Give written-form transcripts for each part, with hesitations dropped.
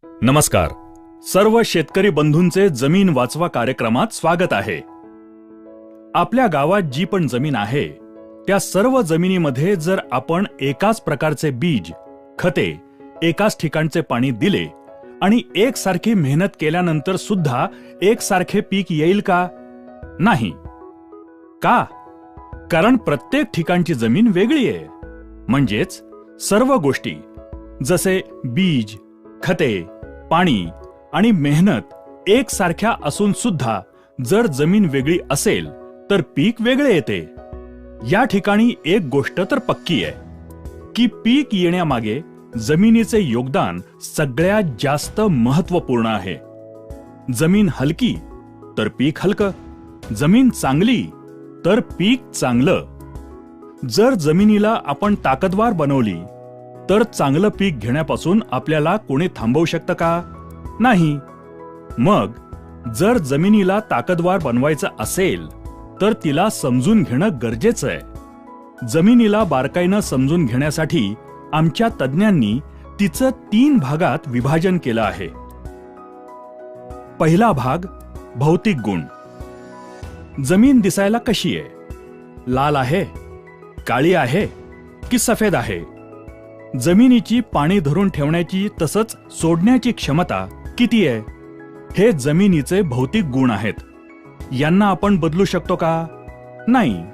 नमस्कार. सर्व शेतकरी बंधूंचे जमीन वाचवा कार्यक्रमात स्वागत आहे. आपल्या गावात जी पण जमीन आहे त्या सर्व जमिनीमध्ये जर आपण एकाच प्रकारचे बीज, खते, एकाच ठिकाणचे पाणी दिले आणि एकसारखी मेहनत केल्यानंतर सुद्धा एकसारखे पीक येईल का? नाही. का? कारण प्रत्येक ठिकाणची जमीन वेगळी आहे. म्हणजेच सर्व गोष्टी जसे बीज, खते, पाणी आणि मेहनत एकसारख्या असून सुद्धा जर जमीन वेगळी असेल तर पीक वेगळे येते. या ठिकाणी एक गोष्ट तर पक्की आहे की पीक येण्यामागे जमिनीचे योगदान सगळ्यात जास्त महत्त्वपूर्ण आहे. जमीन हलकी तर पीक हलकं, जमीन चांगली तर पीक चांगलं. जर जमिनीला आपण ताकदवार बनवली तर चांगलं पीक घेण्यापासून आपल्याला कोणी थांबवू शकतं का? नाही. मग जर जमिनीला ताकदवार बनवायचं असेल तर तिला समजून घेणं गरजेचं आहे. जमिनीला बारकाईनं समजून घेण्यासाठी आमच्या तज्ज्ञांनी तिचं 3 भागात विभाजन केलं आहे. पहिला भाग भौतिक गुण. जमीन दिसायला कशी आहे? लाल आहे, काळी आहे की सफेद आहे? जमिनीची पाणी धरून ठेवण्याची तसंच सोडण्याची क्षमता किती आहे? हे जमिनीचे भौतिक गुण आहेत. यांना आपण बदलू शकतो का? नाही.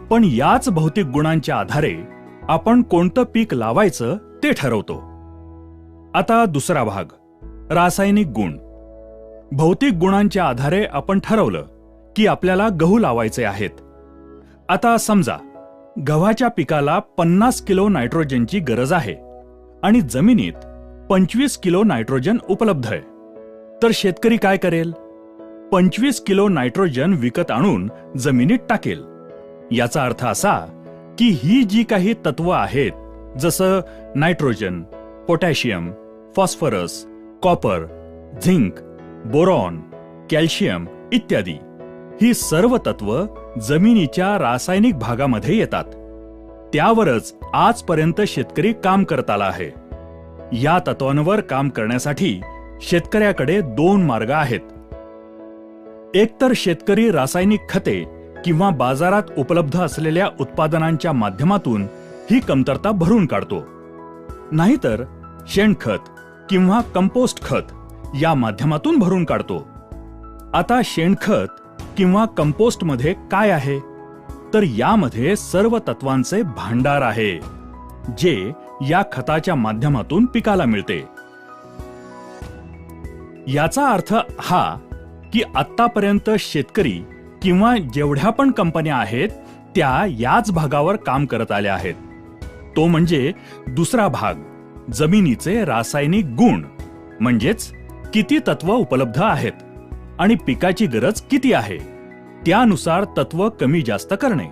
पण याच भौतिक गुणांच्या आधारे आपण कोणतं पीक लावायचं ते ठरवतो. आता दुसरा भाग रासायनिक गुण. भौतिक गुणांच्या आधारे आपण ठरवलं की आपल्याला गहू लावायचे आहेत. आता समजा गव्हाच्या पिकाला 50 किलो नायट्रोजनची गरज आहे आणि जमिनीत 25 किलो नायट्रोजन उपलब्ध आहे. तर शेतकरी काय करेल? 25 किलो नायट्रोजन विकत आणून जमिनीत टाकेल. याचा अर्थ असा की ही जी काही तत्व आहेत जसं nitrogen, potassium, phosphorus, copper, zinc, boron, calcium इत्यादी, ही सर्व तत्व जमिनीच्या रासायनिक भागामध्ये येतात. त्यावरच आजपर्यंत शेतकरी काम करत आला आहे. या तत्वांवर काम करण्यासाठी शेतकऱ्याकडे 2 मार्ग आहेत. एकतर शेतकरी रासायनिक खते किंवा बाजारात उपलब्ध असलेल्या उत्पादनांच्या माध्यमातून ही कमतरता भरून काढतो, नाहीतर शेणखत किंवा कंपोस्ट खत या माध्यमातून भरून काढतो. आता शेणखत किंवा कंपोस्टमध्ये काय आहे? तर यामध्ये सर्व तत्वांचे भांडार आहे जे या खताच्या माध्यमातून पिकाला मिळते. याचा अर्थ हा की आत्तापर्यंत शेतकरी किंवा जेवढ्या पण कंपन्या आहेत त्या याच भागावर काम करत आल्या आहेत. तो म्हणजे दुसरा भाग जमिनीचे रासायनिक गुण. म्हणजेच किती तत्व उपलब्ध आहेत आणि पिकाची गरज किती आहे त्यानुसार तत्व कमी जास्त करणे.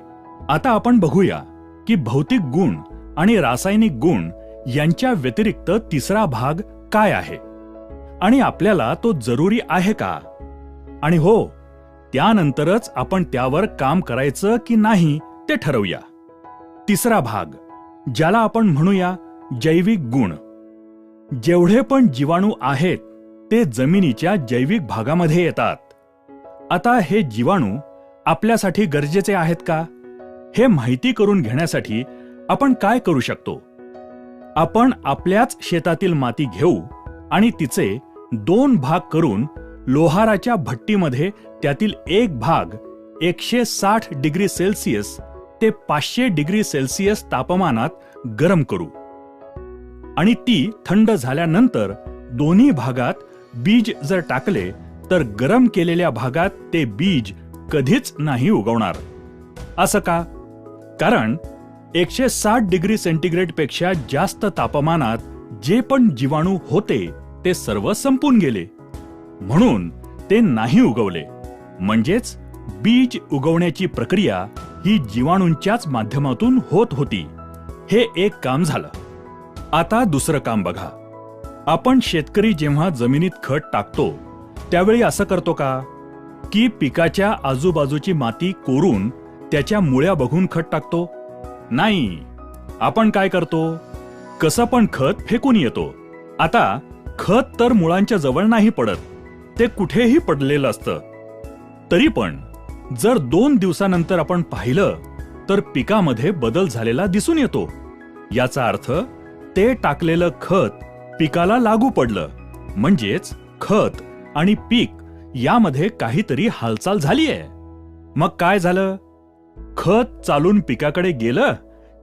आता आपण बघूया की भौतिक गुण आणि रासायनिक गुण यांच्या व्यतिरिक्त तिसरा भाग काय आहे आणि आपल्याला तो जरुरी आहे का? आणि हो, त्यानंतरच आपण त्यावर काम करायचं की नाही ते ठरवूया. तिसरा भाग ज्याला आपण म्हणूया जैविक गुण. जेवढे पण जीवाणू आहेत ते जमिनीच्या जैविक भागामध्ये येतात. आता हे जीवाणू आपल्यासाठी गरजेचे आहेत का? हे माहिती करून घेण्यासाठी आपण काय करू शकतो? आपण आपल्याच शेतातील माती घेऊ आणि तिचे 2 भाग करून लोहाराच्या भट्टीमध्ये त्यातील एक भाग 160 डिग्री सेल्सिअस ते 500 डिग्री सेल्सिअस तापमानात गरम करू आणि ती थंड झाल्यानंतर दोन्ही भागात बीज जर टाकले तर गरम केलेल्या भागात ते बीज कधीच नाही उगवणार. असं का? कारण 160 डिग्री सेंटीग्रेड पेक्षा जास्त तापमानात जे पण जीवाणू होते ते सर्व संपून गेले, म्हणून ते नाही उगवले. म्हणजेच बीज उगवण्याची प्रक्रिया ही जीवाणूंच्याच माध्यमातून होत होती. हे एक काम झालं. आता दुसरं काम बघा. आपण शेतकरी जेव्हा जमिनीत खत टाकतो त्यावेळी असं करतो का की पिकाच्या आजूबाजूची माती कोरून त्याच्या मुळ्या बघून खत टाकतो? नाही. आपण काय करतो? कसं पण खत फेकून येतो. आता खत तर मुळांच्या जवळ नाही पडत, ते कुठेही पडलेलं असतं. तरी पण जर 2 दिवसानंतर आपण पाहिलं तर पिकामध्ये बदल झालेला दिसून येतो. याचा अर्थ ते टाकलेलं खत पिकाला लागू पडलं, म्हणजेच खत आणि पीक यामध्ये काहीतरी हालचाल झालीये. मग काय झालं? खत चालून पिकाकडे गेलं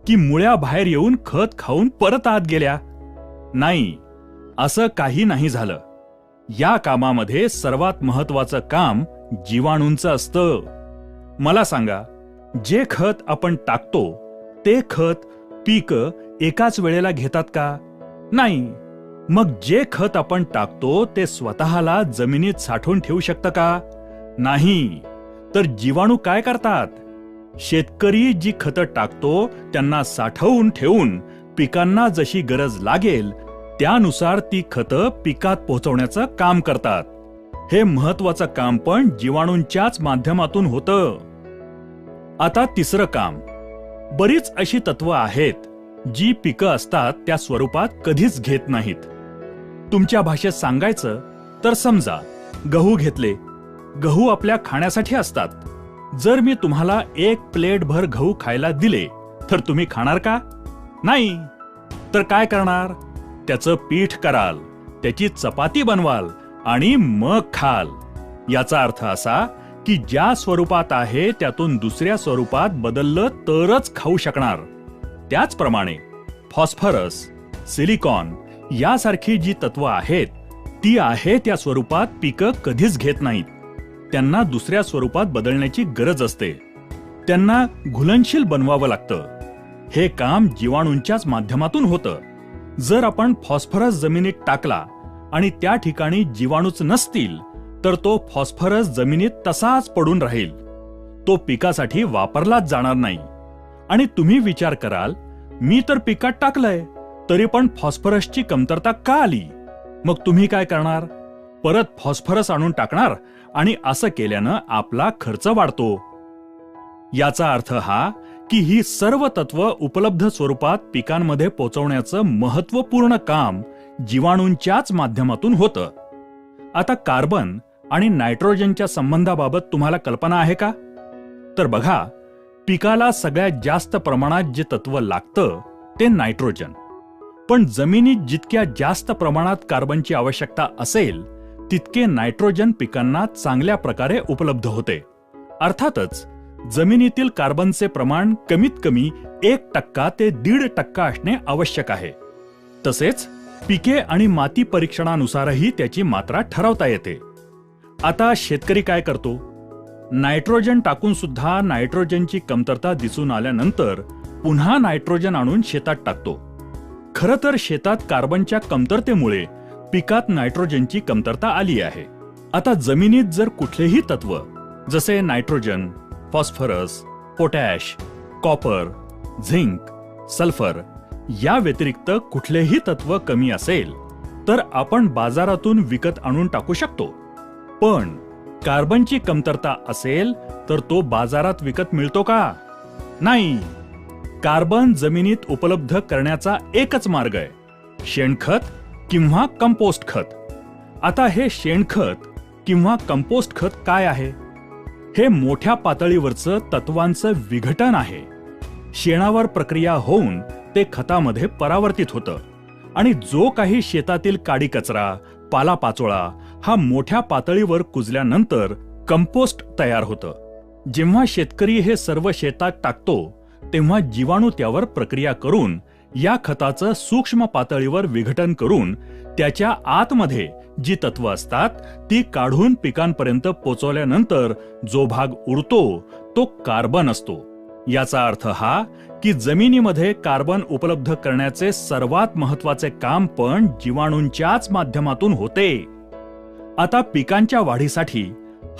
की मुळ्या बाहेर येऊन खत खाऊन परत आत गेल्या? नाही, असं काही नाही झालं. या कामामध्ये सर्वात महत्वाचं काम जीवाणूंचं असतं. मला सांगा, जे खत आपण टाकतो ते खत पीक एकाच वेळेला घेतात का? नाही. मग जे खत आपण टाकतो ते स्वतःला जमिनीत साठवून ठेवू शकतं का? नाही. तर जीवाणू काय करतात? शेतकरी जी खतं टाकतो त्यांना साठवून ठेवून पिकांना जशी गरज लागेल त्यानुसार ती खतं पिकात पोहोचवण्याचं काम करतात. हे महत्वाचं काम पण जीवाणूंच्याच माध्यमातून होतं. आता तिसरं काम. बरीच अशी तत्व आहेत जी पिकं असतात त्या स्वरूपात कधीच घेत नाहीत. तुमच्या भाषेत सांगायचं तर समजा गहू घेतले. गहू आपल्या खाण्यासाठी असतात. जर मी तुम्हाला 1 प्लेटभर गहू खायला दिले तर तुम्ही खाणार का? नाही. तर काय करणार? त्याचं पीठ कराल, त्याची चपाती बनवाल आणि मग खाल. याचा अर्थ असा की ज्या स्वरूपात आहे त्यातून दुसऱ्या स्वरूपात बदललं तरच खाऊ शकणार. त्याचप्रमाणे फॉस्फरस, सिलिकॉन यासारखी जी तत्व आहेत ती आहे त्या स्वरूपात पिकं कधीच घेत नाहीत. त्यांना दुसऱ्या स्वरूपात बदलण्याची गरज असते. त्यांना घुलनशील बनवावं लागतं. हे काम जीवाणूंच्याच माध्यमातून होतं. जर आपण फॉस्फरस जमिनीत टाकला आणि त्या ठिकाणी जीवाणूच नसतील तर तो फॉस्फरस जमिनीत तसाच पडून राहील. तो पिकासाठी वापरलाच जाणार नाही. आणि तुम्ही विचार कराल, मी तर पिकात टाकलंय तरी पण फॉस्फरसची कमतरता का आली? मग तुम्ही काय करणार? परत फॉस्फरस आणून टाकणार आणि असं केल्यानं आपला खर्च वाढतो. याचा अर्थ हा की ही सर्व तत्व उपलब्ध स्वरूपात पिकांमध्ये पोहोचवण्याचं महत्त्वपूर्ण काम जीवाणूंच्याच माध्यमातून होतं. आता कार्बन आणि नायट्रोजनच्या संबंधाबाबत तुम्हाला कल्पना आहे का? तर बघा, पिकाला सगळ्यात जास्त प्रमाणात जे तत्व लागतं ते नायट्रोजन. पण जमिनीत जितक्या जास्त प्रमाणात कार्बनची आवश्यकता असेल तितके नायट्रोजन पिकांना चांगल्या प्रकारे उपलब्ध होते. अर्थातच जमिनीतील कार्बनचे प्रमाण कमीत कमी 1% ते 1.5% असणे आवश्यक आहे. तसेच पिके आणि माती परीक्षणानुसारही त्याची मात्रा ठरवता येते. आता शेतकरी काय करतो? नायट्रोजन टाकून सुद्धा नायट्रोजनची कमतरता दिसून आल्यानंतर पुन्हा नायट्रोजन आणून शेतात टाकतो. खरं तर शेतात कार्बनच्या कमतरतेमुळे पिकात नायट्रोजनची कमतरता आली आहे. आता जमिनीत जर कुठलेही तत्व जसे nitrogen, phosphorus, potash, copper, zinc, sulphur या व्यतिरिक्त कुठलेही तत्व कमी असेल तर आपण बाजारातून विकत आणून टाकू शकतो. पण कार्बनची कमतरता असेल तर तो बाजारात विकत मिळतो का? नाही. कार्बन जमिनीत उपलब्ध करण्याचा एकच मार्ग आहे, शेणखत किंवा कंपोस्ट खत. आता हे शेणखत किंवा कंपोस्ट खत काय आहे? हे मोठ्या पातळीवरचं तत्वांचं विघटन आहे. शेणावर प्रक्रिया होऊन ते खतामध्ये परावर्तित होतं आणि जो काही शेतातील काडी कचरा, पालापाचोळा हा मोठ्या पातळीवर कुजल्यानंतर कंपोस्ट तयार होतं. जेव्हा शेतकरी हे सर्व शेतात टाकतो तेव्हा जीवाणू त्यावर प्रक्रिया करून या खताचं सूक्ष्म पातळीवर विघटन करून त्याच्या आतमध्ये जी तत्व असतात ती काढून पिकांपर्यंत पोचवल्यानंतर जो भाग उरतो तो कार्बन असतो. याचा अर्थ हा की जमिनीमध्ये कार्बन उपलब्ध करण्याचे सर्वात महत्वाचे काम पण जीवाणूंच्याच माध्यमातून होते. आता पिकांच्या वाढीसाठी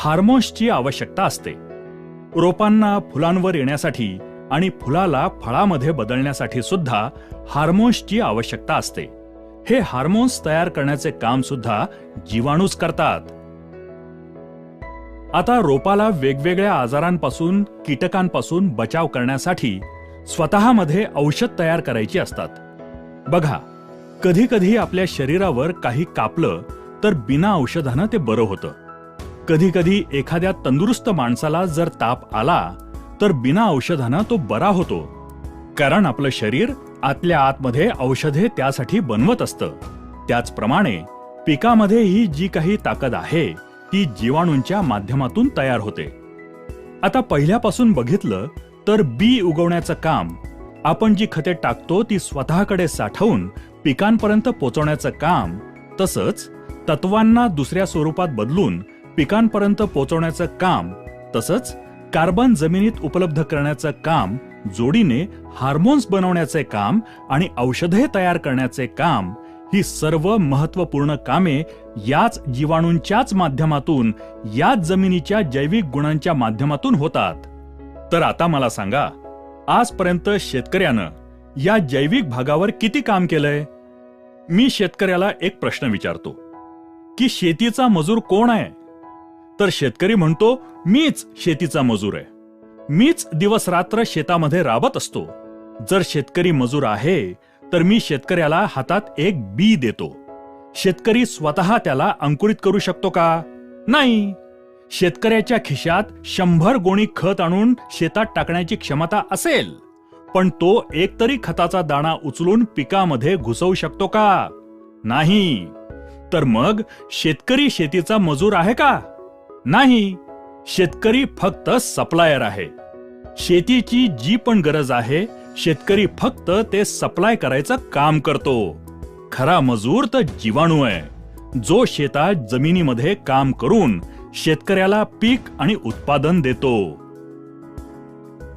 हार्मोन्सची आवश्यकता असते. रोपांना फुलांवर येण्यासाठी आणि फुलाला फळामध्ये बदलण्यासाठी सुद्धा हार्मोन्सची आवश्यकता असते. हे हार्मोन्स तयार करण्याचे काम सुद्धा जीवाणूच करतात. आता रोपाला वेगवेगळ्या आजारांपासून, कीटकांपासून बचाव करण्यासाठी स्वतःमध्ये औषध तयार करायची असतात. बघा, कधी कधी आपल्या शरीरावर काही कापलं तर बिना औषधानं ते बरं होतं. कधी कधी एखाद्या तंदुरुस्त माणसाला जर ताप आला तर बिना औषधानं तो बरा होतो. कारण आपलं शरीर आतल्या आतमध्ये औषधे त्यासाठी बनवत असतं. त्याचप्रमाणे पिकामध्ये ही जी काही ताकद आहे ती जीवाणूंच्या माध्यमातून तयार होते. आता पहिल्यापासून बघितलं तर बी उगवण्याचं काम, आपण जी खते टाकतो ती स्वतःकडे साठवून पिकांपर्यंत पोहोचवण्याचं काम, तसंच तत्वांना दुसऱ्या स्वरूपात बदलून पिकांपर्यंत पोहोचवण्याचं काम, तसंच कार्बन जमिनीत उपलब्ध करण्याचं काम, जोडीने हार्मोन्स बनवण्याचे काम आणि औषधे तयार करण्याचे काम, ही सर्व महत्त्वपूर्ण कामे याच जीवाणूंच्याच माध्यमातून, याच जमिनीच्या जैविक गुणांच्या माध्यमातून होतात. तर आता मला सांगा, आजपर्यंत शेतकऱ्यानं या जैविक भागावर किती काम केलंय? मी शेतकऱ्याला एक प्रश्न विचारतो की शेतीचा मजूर कोण आहे? तर शेतकरी म्हणतो, मीच शेतीचा मजूर आहे. मीच दिवस रात्र शेतामध्ये राबत असतो. जर शेतकरी मजूर आहे तर मी शेतकऱ्याला हातात एक बी देतो. शेतकरी स्वतः त्याला अंकुरित करू शकतो का? नाही. शेतकऱ्याच्या खिशात 100 गोणी खत आणून शेतात टाकण्याची क्षमता असेल, पण तो एकतरी खताचा दाणा उचलून पिकामध्ये घुसवू शकतो का? नाही. तर मग शेतकरी शेतीचा मजूर आहे का? नाही. शेतकरी फक्त सप्लायर आहे. शेतीची जी पण गरज आहे, शेतकरी फक्त ते सप्लाय करायचं काम करतो. खरा मजूर तर जीवाणू आहे, जो शेतात जमिनीमध्ये काम करून शेतकऱ्याला पीक आणि उत्पादन देतो.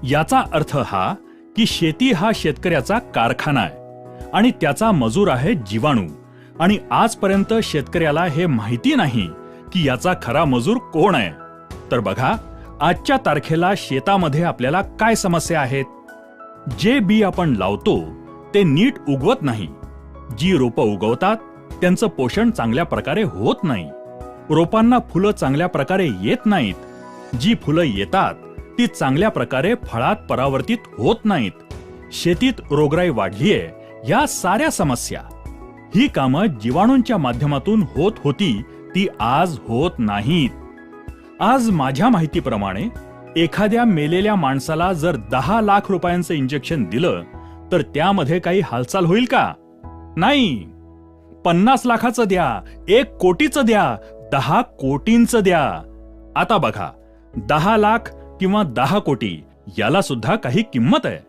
याचा अर्थ हा की शेती हा शेतकऱ्याचा कारखाना आहे आणि त्याचा मजूर आहे जीवाणू. आणि आजपर्यंत शेतकऱ्याला हे माहिती नाही की याचा खरा मजूर कोण आहे. तर बघा, आजच्या तारखेला शेतामध्ये आपल्याला काय समस्या आहेत? जे बी आपण लावतो ते नीट उगवत नाही. जी रोपं उगवतात त्यांचं पोषण चांगल्या प्रकारे होत नाही. रोपांना फुलं चांगल्या प्रकारे येत नाहीत. जी फुलं येतात ती चांगल्या प्रकारे फळात परावर्तित होत नाहीत. शेतीत रोगराई वाढलीये. या साऱ्या समस्या, ही कामं जीवाणूंच्या माध्यमातून होत होती, ती आज होत नाहीत. आज माझ्या माहितीप्रमाणे एखाद्या मेलेल्या माणसाला जर 10 लाख रुपयांचं इंजेक्शन दिलं तर त्यामध्ये काही हालचाल होईल का? नाही. 50 लाखाचं द्या, 1 कोटीचं द्या, 10 कोटींचं द्या. आता बघा, 10 लाख किंवा 10 कोटी याला सुद्धा काही किंमत आहे.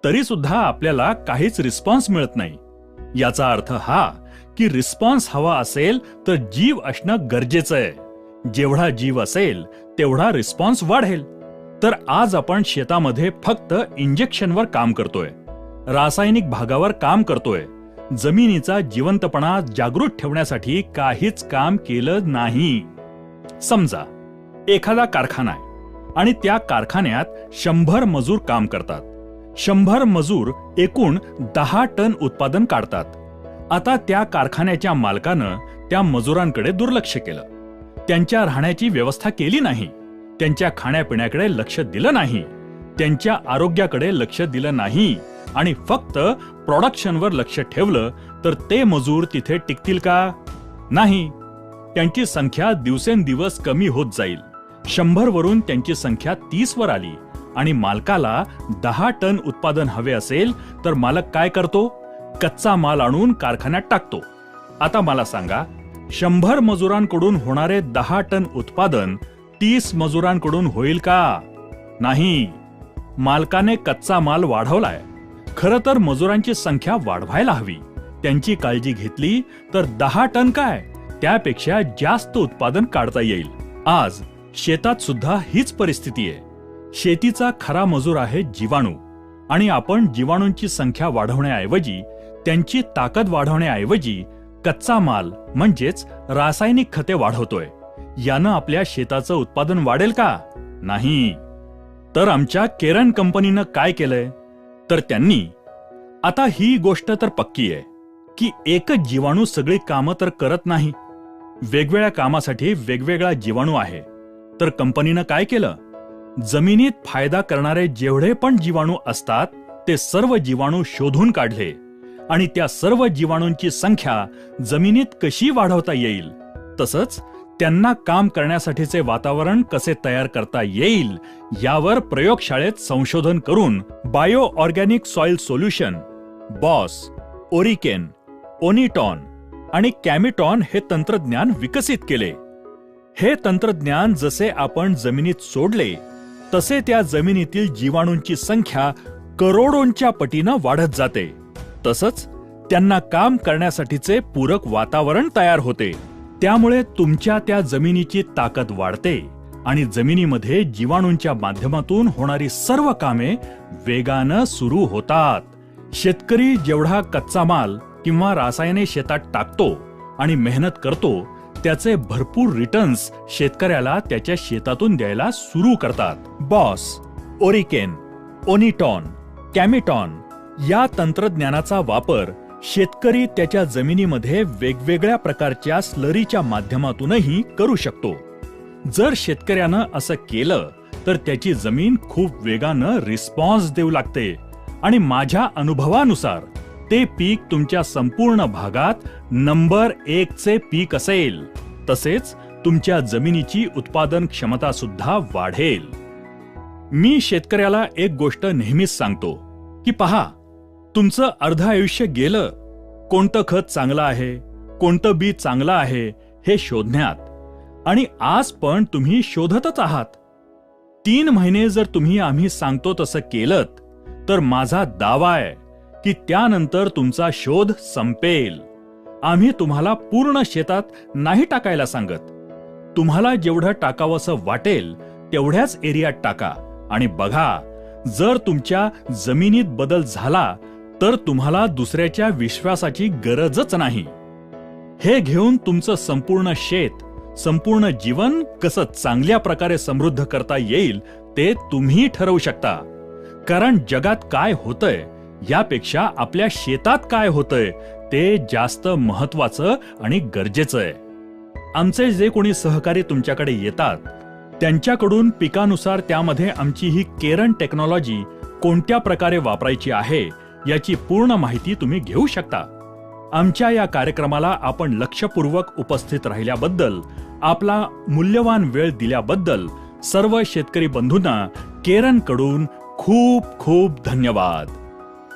तरी सुद्धा आपल्याला काहीच रिस्पॉन्स मिळत नाही. याचा अर्थ हा की रिस्पॉन्स हवा असेल तर जीव असणं गरजेचं आहे. जेवढा जीव असेल तेवढा रिस्पॉन्स वाढेल. तर आज आपण शेतामध्ये फक्त इंजेक्शनवर काम करतोय, रासायनिक भागावर काम करतोय. जमिनीचा जिवंतपणा जागृत ठेवण्यासाठी काहीच काम केलं नाही. समजा एखादा कारखाना आहे आणि त्या कारखान्यात 100 मजूर काम करतात. 100 मजूर एकूण 10 टन उत्पादन काढतात. आता त्या कारखान्याच्या मालकानं त्या मजुरांकडे दुर्लक्ष केलं. त्यांच्या राहण्याची व्यवस्था केली नाही. त्यांच्या खाण्यापिण्याकडे लक्ष दिलं नाही. त्यांच्या आरोग्याकडे लक्ष दिलं नाही आणि फक्त प्रोडक्शनवर लक्ष ठेवलं तर ते मजूर तिथे टिकतील का? नाही. त्यांची संख्या दिवसेंदिवस कमी होत जाईल. 100 वरून त्यांची संख्या 30 वर आली आणि मालकाला 10 टन उत्पादन हवे असेल तर मालक काय करतो? कच्चा माल आणून कारखान्यात टाकतो. आता मला सांगा, 100 मजुरांकडून होणारे 10 टन उत्पादन 30 मजुरांकडून होईल का? नाही. मालकाने कच्चा माल वाढवलाय. खरं तर मजुरांची संख्या वाढवायला हवी. त्यांची काळजी घेतली तर 10 टन काय, त्यापेक्षा जास्त उत्पादन काढता येईल. आज शेतात सुद्धा हीच परिस्थिती आहे. शेतीचा खरा मजूर आहे जीवाणू आणि आपण जीवाणूंची संख्या वाढवण्याऐवजी, त्यांची ताकद वाढवण्याऐवजी कच्चा माल म्हणजेच रासायनिक खते वाढवतोय. यानं आपल्या शेताचं उत्पादन वाढेल का? नाही. तर आमच्या केरन कंपनीनं काय केलंय? तर त्यांनी, आता ही गोष्ट तर पक्की आहे की एकच जीवाणू सगळी कामं तर करत नाही. वेगवेगळ्या कामासाठी वेगवेगळा जीवाणू आहे. तर कंपनीनं काय केलं? जमिनीत फायदा करणारे जेवढे पण जीवाणू असतात ते सर्व जीवाणू शोधून काढले आणि त्या सर्व जीवाणूंची संख्या जमिनीत कशी वाढवता येईल, तसंच त्यांना काम करण्यासाठीचे वातावरण कसे तयार करता येईल यावर प्रयोगशाळेत संशोधन करून बायो ऑर्गॅनिक सॉइल सोल्युशन, बॉस, ओरिकेन, ओनिटॉन आणि कॅमिटॉन हे तंत्रज्ञान विकसित केले. हे तंत्रज्ञान जसे आपण जमिनीत सोडले तसे त्या जमिनीतील जीवाणूंची संख्या करोडोंच्या पटीनं वाढत जाते. तसंच त्यांना काम करण्यासाठीचे पूरक वातावरण तयार होते. त्यामुळे तुमच्या त्या जमिनीची ताकद वाढते आणि जमिनीमध्ये जीवाणूंच्या माध्यमातून होणारी सर्व कामे वेगानं सुरू होतात. शेतकरी जेवढा कच्चा माल किंवा रासायने शेतात टाकतो आणि मेहनत करतो त्याचे भरपूर रिटर्न्स शेतकऱ्याला त्याच्या शेतातून द्यायला सुरू करतात. बॉस, ओरिकेन, ओनिटॉन, कॅमिटॉन या तंत्रज्ञानाचा वापर शेतकरी त्याच्या जमिनीमध्ये वेगवेगळ्या प्रकारच्या स्लरीच्या माध्यमातूनही करू शकतो. जर शेतकऱ्यानं असं केलं तर त्याची जमीन खूप वेगानं रिस्पॉन्स देऊ लागते आणि माझ्या अनुभवानुसार ते पीक तुमच्या संपूर्ण भागात नंबर 1 चे पीक असेल. तसेच तुमच्या जमिनीची उत्पादन क्षमता सुद्धा वाढेल. मी शेतकऱ्याला एक गोष्ट नेहमीच सांगतो की पहा, तुमचं अर्ध आयुष्य गेलं कोणतं खत चांगलं आहे, कोणतं बी चांगलं आहे हे शोधण्यात, आणि आज पण तुम्ही शोधतच आहात. 3 महिने जर तुम्ही आम्ही सांगतो तसं केलं तर माझा दावा आहे की त्यानंतर तुमचा शोध संपेल. आम्ही तुम्हाला पूर्ण शेतात नाही टाकायला सांगत. तुम्हाला जेवढं टाकावंसं वाटेल तेवढ्याच एरियात टाका आणि बघा, जर तुमच्या जमिनीत बदल झाला तर तुम्हाला दुसऱ्याच्या विश्वासाची गरजच नाही. हे घेऊन तुमचं संपूर्ण शेत, संपूर्ण जीवन कसं चांगल्या प्रकारे समृद्ध करता येईल ते तुम्ही ठरवू शकता. कारण जगात काय होतंय यापेक्षा आपल्या शेतात काय होतंय ते जास्त महत्वाचं आणि गरजेचं आहे. आमचे जे कोणी सहकारी तुमच्याकडे येतात त्यांच्याकडून पिकानुसार त्यामध्ये आमची ही केरन टेक्नॉलॉजी कोणत्या प्रकारे वापरायची आहे याची पूर्ण माहिती तुम्ही घेऊ शकता. आमच्या या कार्यक्रमाला आपण लक्षपूर्वक उपस्थित राहिल्याबद्दल, आपला मूल्यवान वेळ दिल्याबद्दल सर्व शेतकरी बंधूंना केरनकडून खूप खूप धन्यवाद.